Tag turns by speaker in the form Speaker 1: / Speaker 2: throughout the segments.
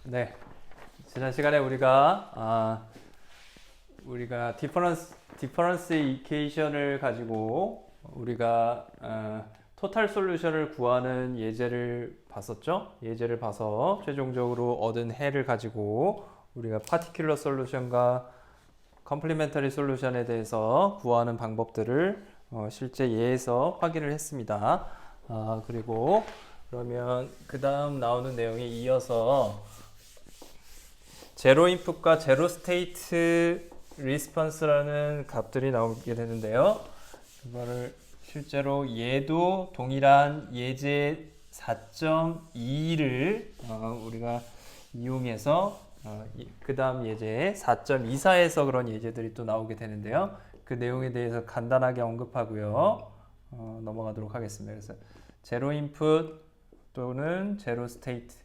Speaker 1: 네, 지난 시간에 우리가 디퍼런스 이퀘이션을 가지고 우리가 토탈 솔루션을 구하는 예제를 봤었죠. 예제를 봐서 최종적으로 얻은 해를 가지고 우리가 파티큘러 솔루션과 컴플리멘터리 솔루션에 대해서 구하는 방법들을 실제 예에서 확인을 했습니다. 그리고 그러면 그 다음 나오는 내용에 이어서 제로 인풋과 제로 스테이트 리스폰스라는 값들이 나오게 되는데요. 이거를 실제로 얘도 동일한 예제 4.2를 우리가 이용해서 그 다음 예제 4.24에서 그런 예제들이 또 나오게 되는데요. 그 내용에 대해서 간단하게 언급하고요. 넘어가도록 하겠습니다. 그래서 제로 인풋 또는 제로 스테이트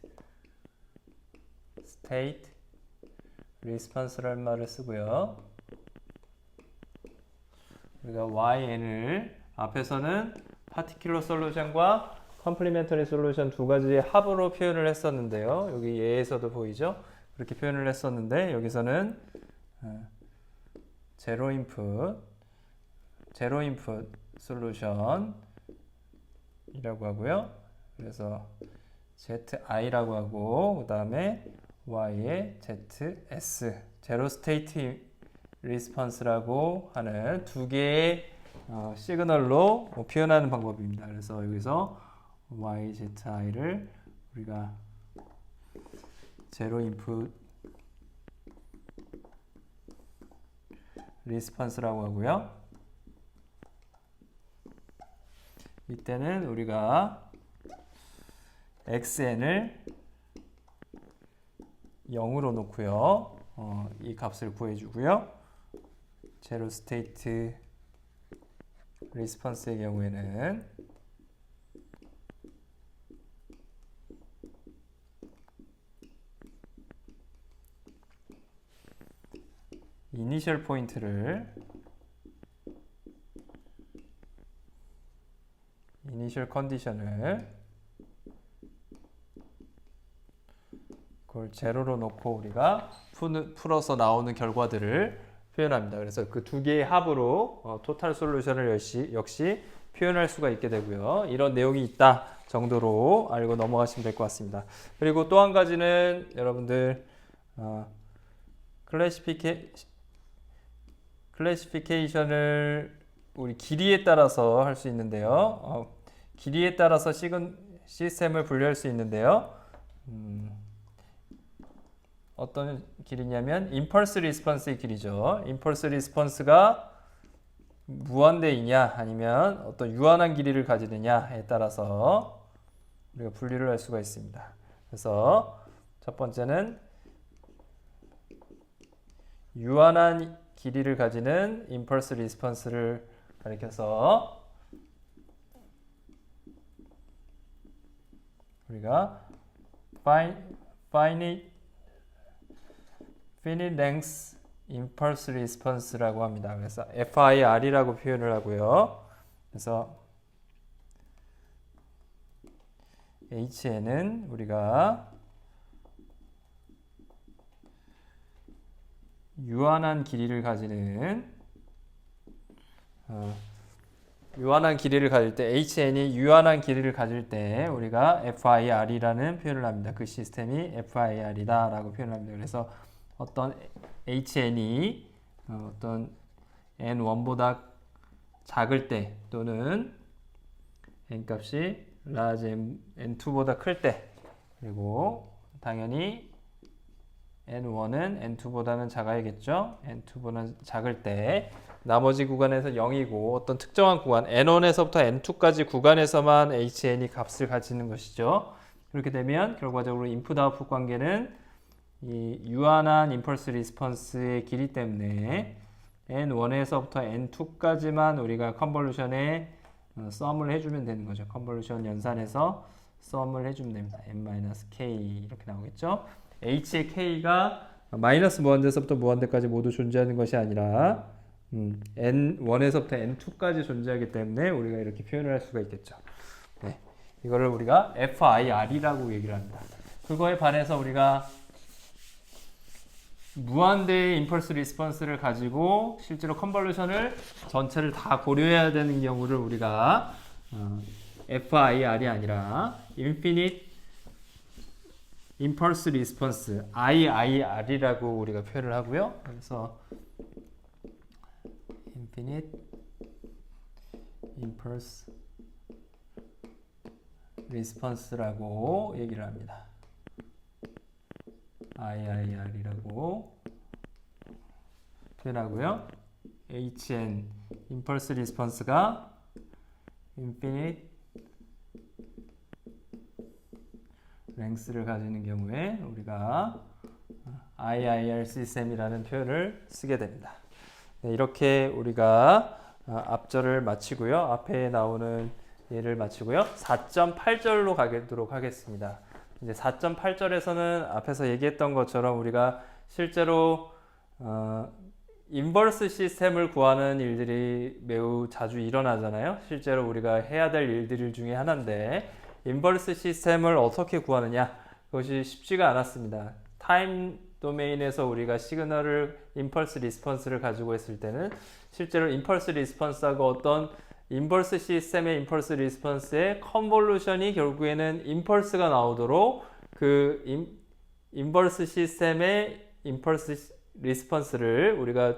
Speaker 1: 리스폰스라는 말을 쓰고요. 우리가 YN을 앞에서는 파티큘러 솔루션과 컴플리멘터리 솔루션 두 가지의 합으로 표현을 했었는데요. 여기 예에서도 보이죠? 그렇게 표현을 했었는데 여기서는 제로 인풋 솔루션이라고 하고요. 그래서 ZI라고 하고 그 다음에 Y의 ZS 제로 스테이트 리스폰스라고 하는 두 개의 시그널로 표현하는 방법입니다. 그래서 여기서 YZI를 우리가 제로 인풋 리스폰스라고 하고요. 이때는 우리가 XN을 0으로 놓고요. 이 값을 구해주고요. 제로 스테이트 리스폰스의 경우에는 이니셜 컨디션을 그걸 제로로 놓고 우리가 풀어서 나오는 결과들을 표현합니다. 그래서 그 두 개의 합으로 토탈 솔루션을 역시 표현할 수가 있게 되고요. 이런 내용이 있다 정도로 알고 넘어가시면 될 것 같습니다. 그리고 또 한 가지는 여러분들 클래시피케이션을 우리 길이에 따라서 할 수 있는데요. 길이에 따라서 시스템을 분류할 수 있는데요. 어떤 길이냐면 임펄스 리스폰스의 길이죠. 임펄스 리스폰스가 무한대이냐 아니면 어떤 유한한 길이를 가지느냐에 따라서 우리가 분류를 할 수가 있습니다. 그래서 첫 번째는 유한한 길이를 가지는 임펄스 리스폰스를 가리켜서 우리가 finite length impulse response라고 합니다. 그래서 FIR이라고 표현을 하고요. 그래서 HN은 우리가 유한한 길이를 가지는 유한한 길이를 가질 때 HN이 유한한 길이를 가질 때 우리가 FIR이라는 표현을 합니다. 그 시스템이 FIR이다 라고 표현을 합니다. 그래서 어떤 HN이 어떤 N1보다 작을 때 또는 N값이 large N2보다 클 때 그리고 당연히 N1은 N2보다는 작아야겠죠. N2보다는 작을 때 나머지 구간에서 0이고 어떤 특정한 구간 N1에서부터 N2까지 구간에서만 HN이 값을 가지는 것이죠. 그렇게 되면 결과적으로 인풋 아웃풋 관계는 이 유한한 임펄스 리스폰스의 길이 때문에 N1에서부터 N2까지만 우리가 컨볼루션에 썸을 해주면 되는 거죠. 컨볼루션 연산해서 썸을 해주면 됩니다. N-K 이렇게 나오겠죠. H의 K가 마이너스 무한대에서부터 무한대까지 모두 존재하는 것이 아니라 N1에서부터 N2까지 존재하기 때문에 우리가 이렇게 표현을 할 수가 있겠죠. 네, 이거를 우리가 FIR이라고 얘기를 합니다. 그거에 반해서 우리가 무한대의 임펄스 리스폰스를 가지고 실제로 컨볼루션을 전체를 다 고려해야 되는 경우를 우리가 FIR이 아니라 Infinite Impulse Response IIR이라고 우리가 표현을 하고요. 그래서 Infinite Impulse Response라고 얘기를 합니다. IIR이라고 표현하고요. HN Impulse Response가 Infinite Length를 가지는 경우에 우리가 IIR 시스템이라는 표현을 쓰게 됩니다. 네, 이렇게 우리가 앞절을 마치고요. 앞에 나오는 예를 마치고요. 4.8절로 가도록 하겠습니다. 이제 4.8절에서는 앞에서 얘기했던 것처럼 우리가 실제로 인버스 시스템을 구하는 일들이 매우 자주 일어나잖아요. 실제로 우리가 해야 될 일들 중에 하나인데 인버스 시스템을 어떻게 구하느냐, 그것이 쉽지가 않았습니다. 타임 도메인에서 우리가 시그널을 임펄스 리스폰스를 가지고 했을 때는 실제로 임펄스 리스폰스하고 어떤 인버스 시스템의 임펄스 리스폰스의 컨볼루션이 결국에는 임펄스가 나오도록 그 인버스 시스템의 임펄스 리스폰스를 우리가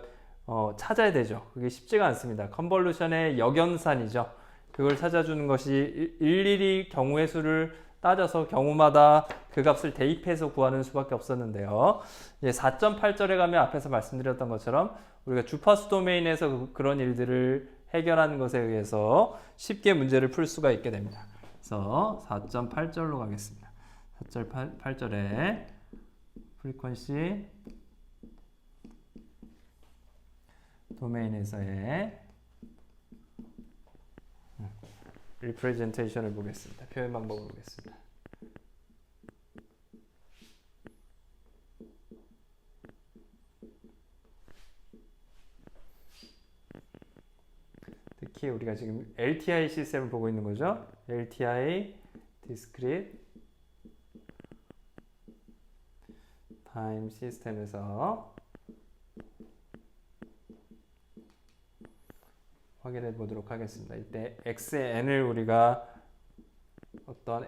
Speaker 1: 찾아야 되죠. 그게 쉽지가 않습니다. 컨볼루션의 역연산이죠. 그걸 찾아주는 것이 일일이 경우의 수를 따져서 경우마다 그 값을 대입해서 구하는 수밖에 없었는데요. 이제 4.8절에 가면 앞에서 말씀드렸던 것처럼 우리가 주파수 도메인에서 그런 일들을 해결하는 것에 의해서 쉽게 문제를 풀 수가 있게 됩니다. 그래서 4.8절로 가겠습니다. 4.8절에 프리퀀시 도메인에서의 리프레젠테이션을 보겠습니다. 표현 방법을 보겠습니다. 특히 우리가 지금 LTI 시스템을 보고 있는 거죠. LTI Discrete Time 시스템에서 확인해 보도록 하겠습니다. 이때 XN을 우리가 어떤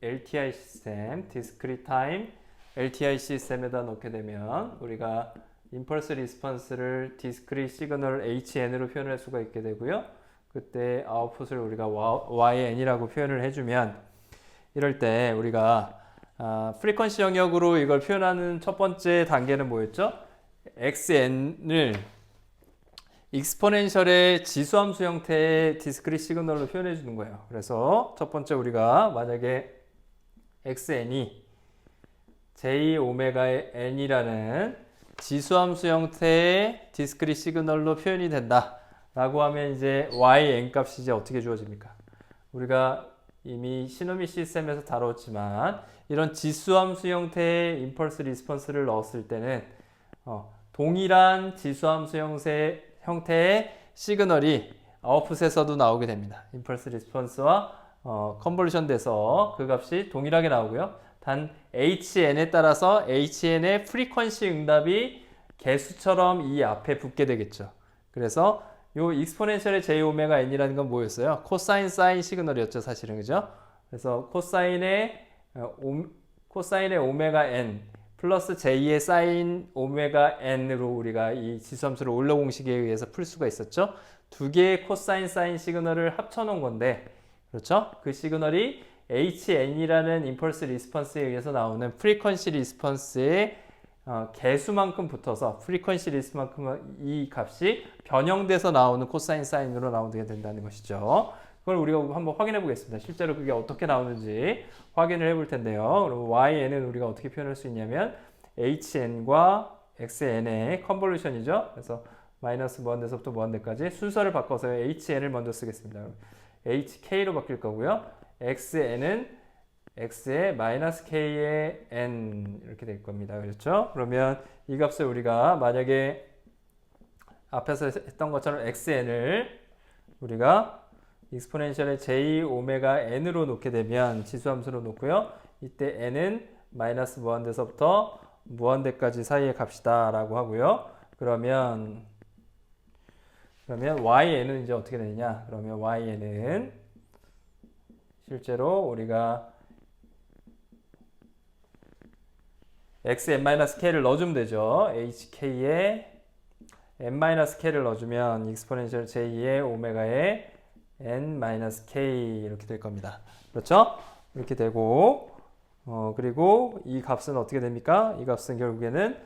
Speaker 1: LTI 시스템, Discrete Time LTI 시스템에다 넣게 되면 우리가 임펄스 리스폰스를 디스크릿 시그널 HN으로 표현할 수가 있게 되고요. 그때 아웃풋을 우리가 YN이라고 표현을 해주면 이럴 때 우리가 프리퀀시 영역으로 이걸 표현하는 첫 번째 단계는 뭐였죠? XN을 익스포넨셜의 지수함수 형태의 디스크릿 시그널로 표현해 주는 거예요. 그래서 첫 번째 우리가 만약에 XN이 J 오메가의 N이라는 지수함수 형태의 디스크릿 시그널로 표현이 된다 라고 하면 이제 YN 값이 이제 어떻게 주어집니까? 우리가 이미 시노미 시스템에서 다뤘지만 이런 지수함수 형태의 임펄스 리스폰스를 넣었을 때는 동일한 지수함수 형태의 시그널이 아웃풋에서도 나오게 됩니다. 임펄스 리스폰스와 컨볼루션 돼서 그 값이 동일하게 나오고요. 단 HN에 따라서 HN의 프리퀀시 응답이 개수처럼 이 앞에 붙게 되겠죠. 그래서 요 익스포넨셜의 J 오메가 N이라는 건 뭐였어요? 코사인 사인 시그널이었죠, 사실은. 그죠? 그래서 코사인의 오메가 N 플러스 J의 사인 오메가 N으로 우리가 이 지수함수를 올러 공식에 의해서 풀 수가 있었죠. 두 개의 코사인 사인 시그널을 합쳐 놓은 건데, 그렇죠? 그 시그널이 HN이라는 임펄스 리스폰스에 의해서 나오는 프리퀀시 리스폰스의 개수만큼 붙어서 프리퀀시 리스만큼 이 값이 변형돼서 나오는 코사인 사인으로 나오게 된다는 것이죠. 그걸 우리가 한번 확인해 보겠습니다. 실제로 그게 어떻게 나오는지 확인을 해 볼 텐데요. 그럼 YN은 우리가 어떻게 표현할 수 있냐면 HN과 XN의 컨볼루션이죠. 그래서 마이너스 무한대서부터 무한대까지 순서를 바꿔서 HN을 먼저 쓰겠습니다. HK로 바뀔 거고요. XN은 X의 마이너스 K의 N 이렇게 될 겁니다. 그렇죠? 그러면 이 값을 우리가 만약에 앞에서 했던 것처럼 XN을 우리가 익스포넨셜의 J 오메가 N으로 놓게 되면 지수함수로 놓고요. 이때 N은 마이너스 무한대서부터 무한대까지 사이의 값이다 라고 하고요. 그러면 yn은 이제 어떻게 되느냐? 그러면 yn은 실제로 우리가 xn-k를 넣어주면 되죠. hk에 n-k를 넣어주면 익스포넨셜 j의 오메가의 n-k 이렇게 될 겁니다. 그렇죠? 이렇게 되고 그리고 이 값은 어떻게 됩니까? 이 값은 결국에는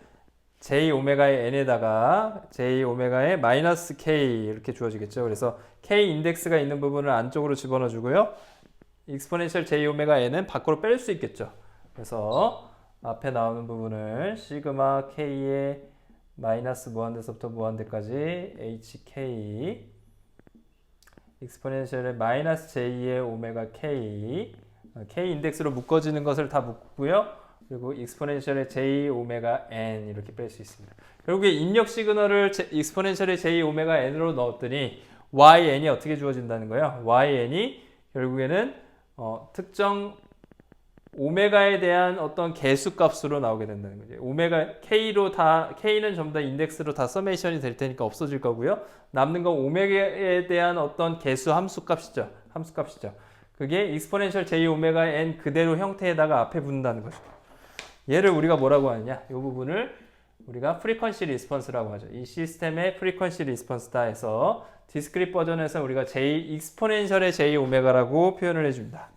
Speaker 1: j 오메가의 n에다가 j 오메가의 마이너스 k 이렇게 주어지겠죠. 그래서 k 인덱스가 있는 부분을 안쪽으로 집어넣어 주고요. 익스포넨셜 j 오메가 n은 밖으로 뺄 수 있겠죠. 그래서 앞에 나오는 부분을 시그마 k의 마이너스 무한대서부터 무한대까지 hk 익스포넨셜의 마이너스 j의 오메가 k k 인덱스로 묶어지는 것을 다 묶고요. 그리고 익스포넨셜의 j 오메가 n 이렇게 뺄 수 있습니다. 결국에 입력 시그널을 익스포넨셜의 j 오메가 n으로 넣었더니 yn이 어떻게 주어진다는 거예요? yn이 결국에는 특정 오메가에 대한 어떤 개수값으로 나오게 된다는 거죠. 오메가 k로 다 k는 전부 다 인덱스로 다 서메이션이 될 테니까 없어질 거고요. 남는 건 오메가에 대한 어떤 개수 함수값이죠. 함수값이죠. 그게 익스포넨셜 j 오메가 n 그대로 형태에다가 앞에 붙는다는 거죠. 얘를 우리가 뭐라고 하느냐? 이 부분을 우리가 프리퀀시 리스폰스라고 하죠. 이 시스템의 프리퀀시 리스폰스다 해서 디스크릿 버전에서 우리가 익스포넨셜의 j 오메가라고 표현을 해줍니다.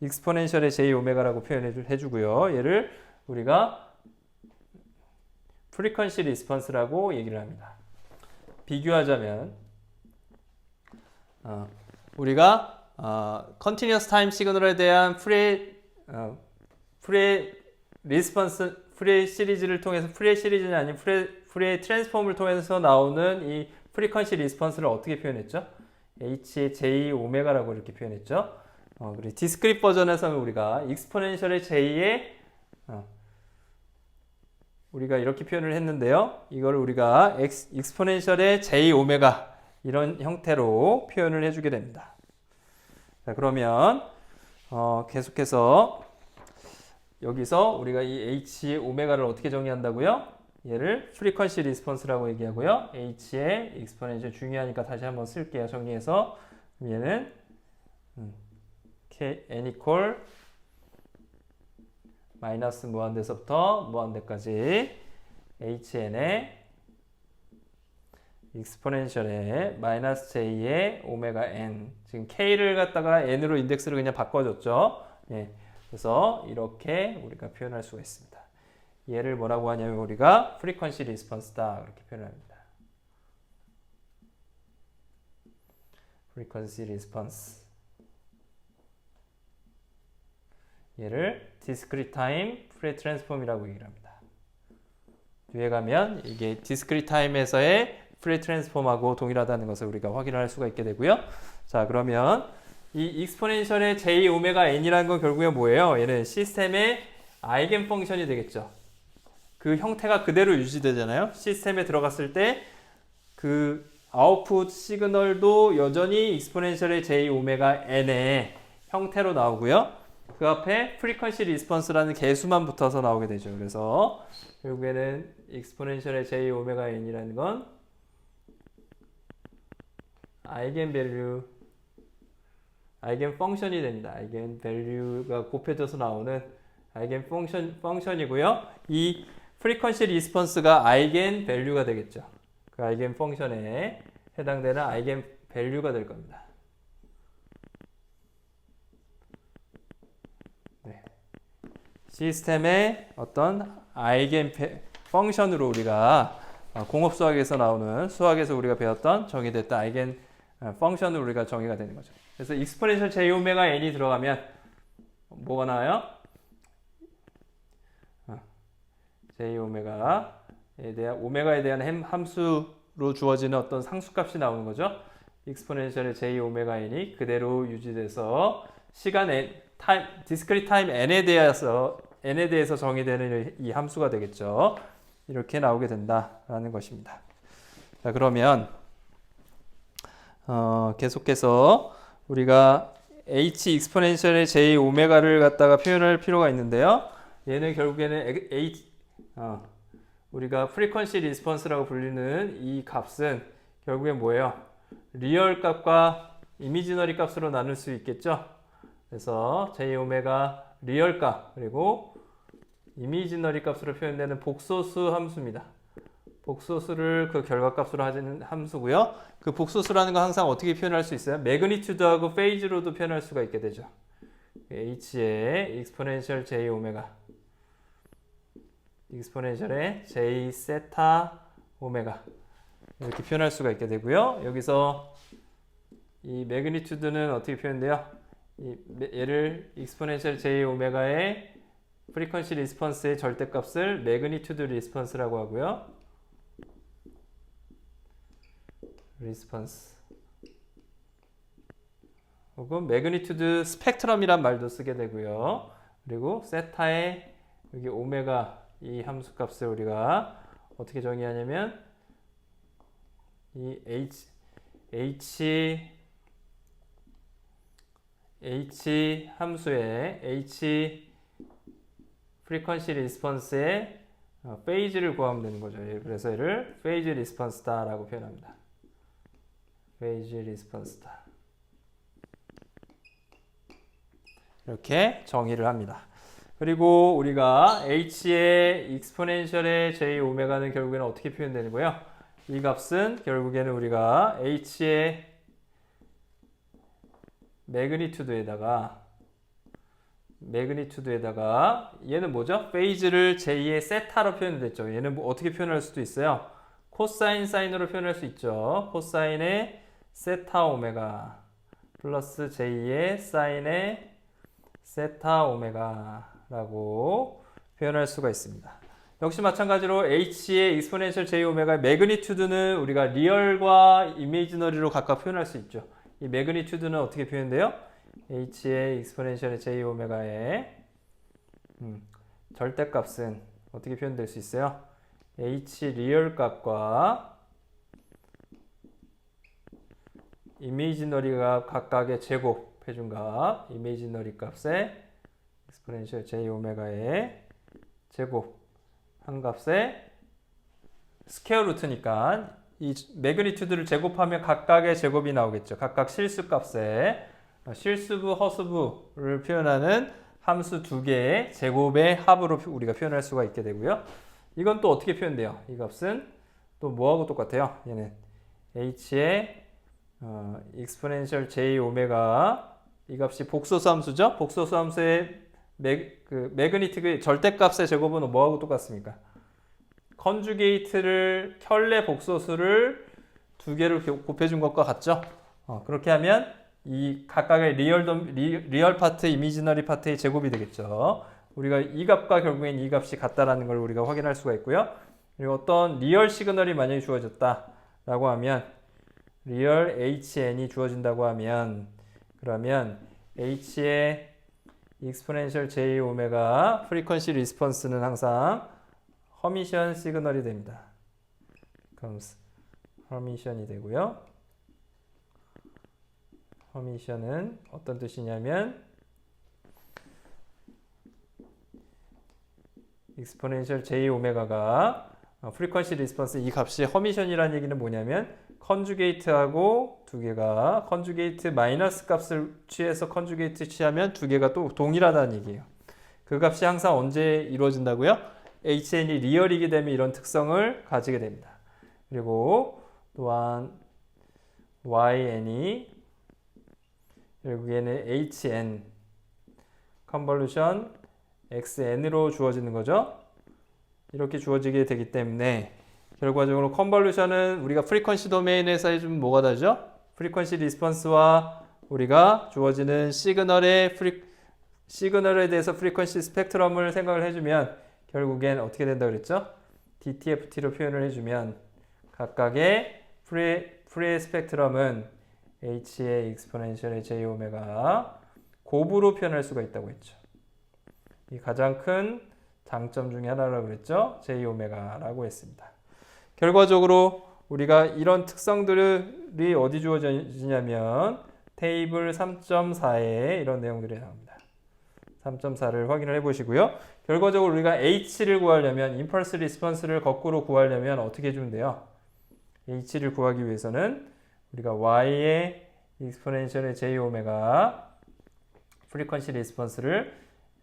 Speaker 1: 익스포넨셜의 j 오메가라고 표현해 주고요. 얘를 우리가 프리퀀시 리스폰스라고 얘기를 합니다. 비교하자면 우리가 컨티뉴어스 타임 시그널에 대한 프레 리스폰스 프레 시리즈를 통해서 프레 시리즈는 아닌 프레 트랜스폼을 통해서 나오는 이 프리퀀시 리스폰스를 어떻게 표현했죠? h의 j 오메가라고 이렇게 표현했죠. 그리고 디스크릿 버전에서는 우리가 익스포넨셜의 j의 우리가 이렇게 표현을 했는데요. 이걸 우리가 익스포넨셜의 j 오메가 이런 형태로 표현을 해주게 됩니다. 자, 그러면 계속해서 여기서 우리가 이 h의 오메가를 어떻게 정의한다고요? 얘를 프리퀀시 리스폰스라고 얘기하고요. h의 익스포넨셜 중요하니까 다시 한번 쓸게요. 정리해서 얘는 n 이퀄 마이너스 무한대서부터 무한대까지 hn의 익스포넨셜의 마이너스 j의 오메가 n 지금 k를 갖다가 n으로 인덱스를 그냥 바꿔줬죠. 예, 그래서 이렇게 우리가 표현할 수가 있습니다. 얘를 뭐라고 하냐면 우리가 프리퀀시 리스폰스다 그렇게 표현합니다. 프리퀀시 리스폰스 얘를 디스크릿 타임 프레 트랜스폼이라고 얘기를 합니다. 뒤에 가면 이게 디스크릿 타임에서의 프레 트랜스폼하고 동일하다는 것을 우리가 확인할 수가 있게 되고요. 자, 그러면 이 익스포넨셜의 j 오메가 n이라는 건 결국에 뭐예요? 얘는 시스템의 아이겐 펑션이 되겠죠. 그 형태가 그대로 유지되잖아요. 시스템에 들어갔을 때 그 아웃풋 시그널도 여전히 익스포넨셜의 j 오메가 n의 형태로 나오고요. 그 앞에 프리퀀시 리스폰스라는 개수만 붙어서 나오게 되죠. 그래서 결국에는 익스포넨셜의 j 오메가 n이라는 건 아이겐 밸류, 아이겐 펑션이 됩니다. 아이겐 밸류가 곱해져서 나오는 아이겐 펑션이고요. 이 프리퀀시 리스폰스가 아이겐 밸류가 되겠죠. 그 아이겐 펑션에 해당되는 아이겐 밸류가 될 겁니다. 시스템의 어떤 아이겐 펑션으로 우리가 공업 수학에서 나오는 수학에서 우리가 배웠던 정의됐던 아이겐 펑션으로 우리가 정의가 되는 거죠. 그래서 익스포넨셜 j 오메가 n이 들어가면 뭐가 나와요? j 오메가에 대한 함수로 주어지는 어떤 상수값이 나오는 거죠. 익스포넨셜의 j 오메가 n이 그대로 유지돼서 시간 디스크릿 타임 n에 대해서 정의되는 이 함수가 되겠죠. 이렇게 나오게 된다라는 것입니다. 자, 그러면 계속해서 우리가 h 익스포넨셜의 j 오메가를 갖다가 표현할 필요가 있는데요. 얘는 결국에는 우리가 프리퀀시 리스폰스라고 불리는 이 값은 결국엔 뭐예요? 리얼 값과 이미지너리 값으로 나눌 수 있겠죠? 그래서 J오메가 리얼 값 그리고 이미지너리 값으로 표현되는 복소수 함수입니다. 복소수를 그 결과값으로 하는 함수고요. 그 복소수라는 건 항상 어떻게 표현할 수 있어요? 매그니튜드하고 페이즈로도 표현할 수가 있게 되죠. H의 익스포넨셜 J 오메가 익스포넨셜의 J 세타 오메가 이렇게 표현할 수가 있게 되고요. 여기서 이 매그니튜드는 어떻게 표현돼요? 얘를 익스포넨셜 J 오메가의 프리퀀시 리스폰스의 절대값을 매그니튜드 리스폰스라고 하고요. 리스폰스 혹은 매그니튜드 스펙트럼이란 말도 쓰게 되고요. 그리고 세타의 여기 오메가 이 함수값을 우리가 어떻게 정의하냐면 이 H 함수의 H 프리퀀시 리스폰스의 페이지를 구하면 되는 거죠. 그래서 얘를 페이지 리스폰스다라고 표현합니다. 페이지 리스폰스다. 이렇게 정의를 합니다. 그리고 우리가 H의 익스포넨셜의 J 오메가는 결국에는 어떻게 표현되는 거예요? 이 값은 결국에는 우리가 H의 매그니튜드에다가 얘는 뭐죠? 페이즈를 J의 세타로 표현됐죠. 얘는 뭐 어떻게 표현할 수도 있어요? 코사인 사인으로 표현할 수 있죠. 코사인의 세타 오메가 플러스 J의 사인의 세타 오메가라고 표현할 수가 있습니다. 역시 마찬가지로 H의 익스포넨셜 J 오메가의 매그니튜드는 우리가 리얼과 이미지너리로 각각 표현할 수 있죠. 이 매그니튜드는 어떻게 표현돼요? H의 익스포넨셜 J 오메가의 절대값은 어떻게 표현될 수 있어요? H 리얼 값과 이미지너리가 각각의 제곱 해준 값, 이미지너리 값의 익스포넨셜 J 오메가의 제곱 한 값의 스퀘어 루트니까 이 매그니튜드를 제곱하면 각각의 제곱이 나오겠죠. 각각 실수 값의 실수부, 허수부를 표현하는 함수 두 개의 제곱의 합으로 우리가 표현할 수가 있게 되고요. 이건 또 어떻게 표현돼요? 이 값은 또 뭐하고 똑같아요? 얘는 H의 익스포넨셜 J 오메가 이 값이 복소수 함수죠? 복소수 함수의 매그니튜드의 절대값의 제곱은 뭐하고 똑같습니까? 컨주게이트를 켤레 복소수를 두 개를 곱해준 것과 같죠? 그렇게 하면 이 각각의 리얼 파트, 이미지너리 파트의 제곱이 되겠죠. 우리가 이 값과 결국엔 이 값이 같다라는 걸 우리가 확인할 수가 있고요. 그리고 어떤 리얼 시그널이 만약에 주어졌다라고 하면 리얼 HN이 주어진다고 하면 그러면 H의 익스포넨셜 J 오메가 프리퀀시 리스폰스는 항상 허미션 시그널이 됩니다. 허미션이 되고요. 허미션은 어떤 뜻이냐면 익스포넨셜 J 오메가가 프리퀀시 리스폰스 이 값이 허미션이라는 얘기는 뭐냐면 컨주게이트하고 두 개가 컨주게이트 마이너스 값을 취해서 컨주게이트 취하면 두 개가 또 동일하다는 얘기예요. 그 값이 항상 언제 이루어진다고요? HN이 리얼이게 되면 이런 특성을 가지게 됩니다. 그리고 또한 YN이 결국에는 HN 컨볼루션 XN으로 주어지는 거죠. 이렇게 주어지게 되기 때문에 결과적으로 컨볼루션은 우리가 프리퀀시 도메인에서 해주면 뭐가 다르죠? 프리퀀시 리스폰스와 우리가 주어지는 시그널에 대해서 프리퀀시 스펙트럼을 생각을 해주면 결국엔 어떻게 된다고 그랬죠? DTFT로 표현을 해주면 각각의 프리 스펙트럼은 H의 익스포넨셜의 J 오메가 곱으로 표현할 수가 있다고 했죠. 이 가장 큰 장점 중에 하나라고 그랬죠. J 오메가라고 했습니다. 결과적으로 우리가 이런 특성들이 어디 주어지냐면 테이블 3.4에 이런 내용들이 나옵니다. 3.4를 확인을 해보시고요. 결과적으로 우리가 H를 구하려면 임펄스 리스폰스를 거꾸로 구하려면 어떻게 해주면 돼요? H를 구하기 위해서는 우리가 Y의 익스포넨셜의 J 오메가 프리퀀시 리스폰스를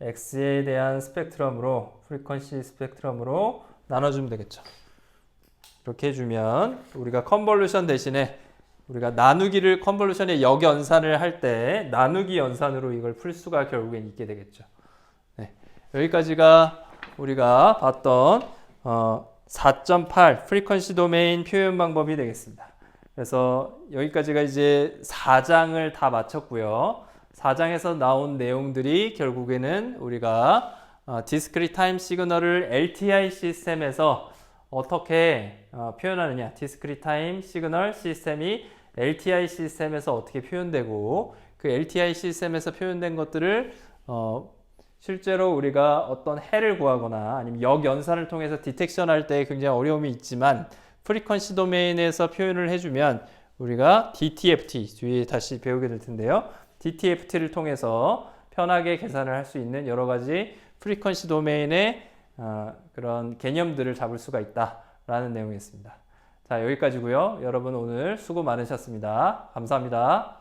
Speaker 1: X에 대한 스펙트럼으로 프리퀀시 스펙트럼으로 나눠주면 되겠죠. 이렇게 해주면 우리가 컨볼루션 대신에 우리가 나누기를 컨볼루션의 역연산을 할 때 나누기 연산으로 이걸 풀 수가 결국엔 있게 되겠죠. 네, 여기까지가 우리가 봤던 4.8 프리퀀시 도메인 표현 방법이 되겠습니다. 그래서 여기까지가 이제 4장을 다 마쳤고요. 4장에서 나온 내용들이 결국에는 우리가 디스크리트 타임 시그널을 LTI 시스템에서 어떻게 표현하느냐, 디스크리트 타임 시그널 시스템이 LTI 시스템에서 어떻게 표현되고 그 LTI 시스템에서 표현된 것들을 실제로 우리가 어떤 해를 구하거나 아니면 역연산을 통해서 디텍션 할 때 굉장히 어려움이 있지만 프리퀀시 도메인에서 표현을 해주면 우리가 DTFT 뒤에 다시 배우게 될 텐데요. DTFT를 통해서 편하게 계산을 할 수 있는 여러 가지 프리퀀시 도메인의 그런 개념들을 잡을 수가 있다라는 내용이었습니다. 자, 여기까지고요. 여러분 오늘 수고 많으셨습니다. 감사합니다.